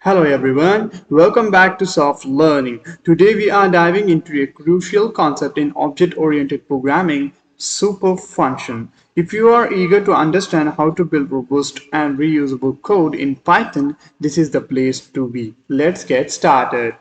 Hello everyone, welcome back to Soft Learning. Today we are diving into a crucial concept in object-oriented programming, superfunction. If you are eager to understand how to build robust and reusable code in Python, this is the place to be. Let's get started.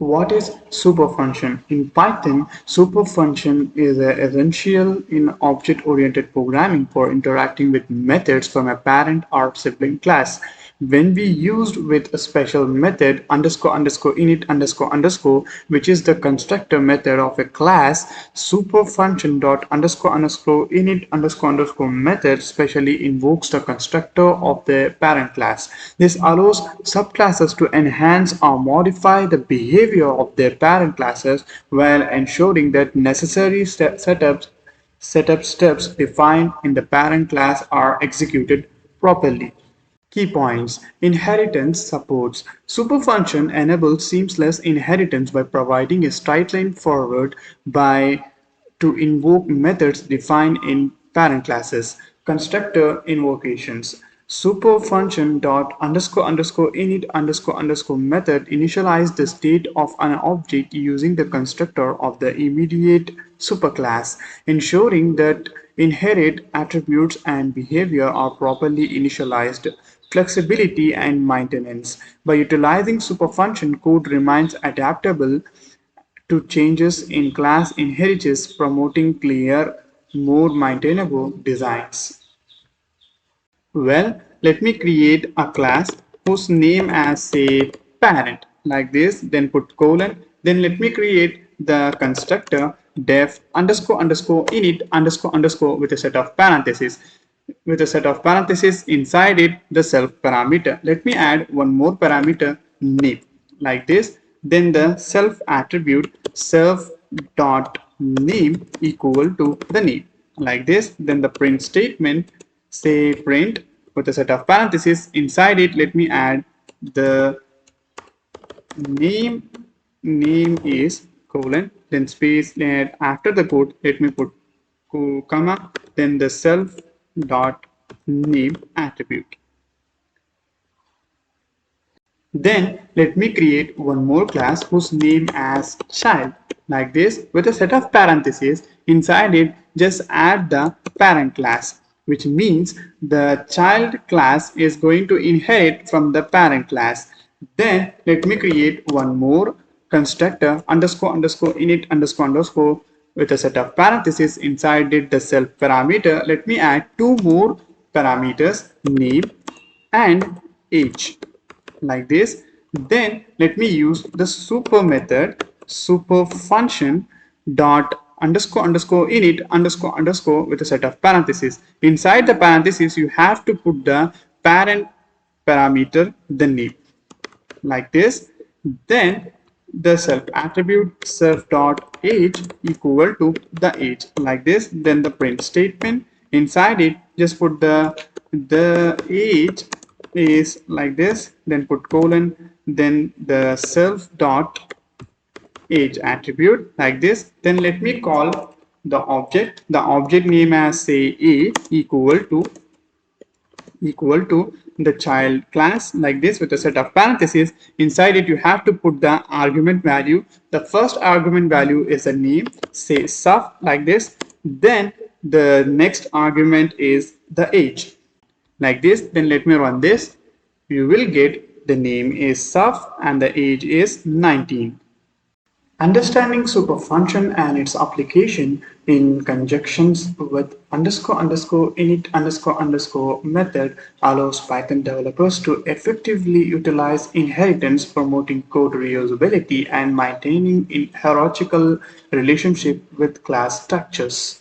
What is superfunction? In Python, superfunction is essential in object-oriented programming for interacting with methods from a parent or sibling class. When we used with a special method underscore underscore init underscore underscore, which is the constructor method of a class, superfunction dot underscore underscore init underscore underscore method specially invokes the constructor of the parent class. This allows subclasses to enhance or modify the behavior of their parent classes while ensuring that necessary setup steps defined in the parent class are executed properly. Key points. Inheritance supports. Superfunction enables seamless inheritance by providing a straight line forward by to invoke methods defined in parent classes. Constructor invocations. Superfunction dot underscore underscore init underscore underscore method initialize the state of an object using the constructor of the immediate superclass, ensuring that inherit attributes and behavior are properly initialized. Flexibility and maintenance. By utilizing superfunction, code remains adaptable to changes in class inheritance, promoting clear, more maintainable designs. Well, let me create a class whose name as say parent like this, then put colon, then let me create the constructor def underscore underscore init underscore underscore with a set of parentheses. With a set of parentheses inside it the self parameter. Let me add one more parameter name like this. Then the self attribute self dot name equal to the name like this. Then the print statement say print with a set of parentheses inside it. Let me add the name is colon, then space, and after the quote let me put comma, then the self dot name attribute. Then let me create one more class whose name as child like this with a set of parentheses. Inside it just add the parent class, which means the child class is going to inherit from the parent class. Then let me create one more constructor underscore underscore init underscore underscore with a set of parentheses. Inside it the self parameter. Let me add two more parameters name and age like this. Then let me use the super method super function dot underscore underscore init underscore underscore with a set of parentheses. Inside the parentheses you have to put the parent parameter the name like this. Then the self attribute self dot age equal to the age like this. Then the print statement inside it just put the age is like this, then put colon, then the self dot age attribute like this. Then let me call the object name as say a equal to the child class like this with a set of parentheses. Inside it you have to put the argument value. The first argument value is a name say sub like this. Then the next argument is the age like this. Then let me run this. You will get the name is Saf and the age is 19. Understanding superfunction and its application in conjunctions with underscore underscore init underscore underscore method allows Python developers to effectively utilize inheritance, promoting code reusability and maintaining a hierarchical relationship with class structures.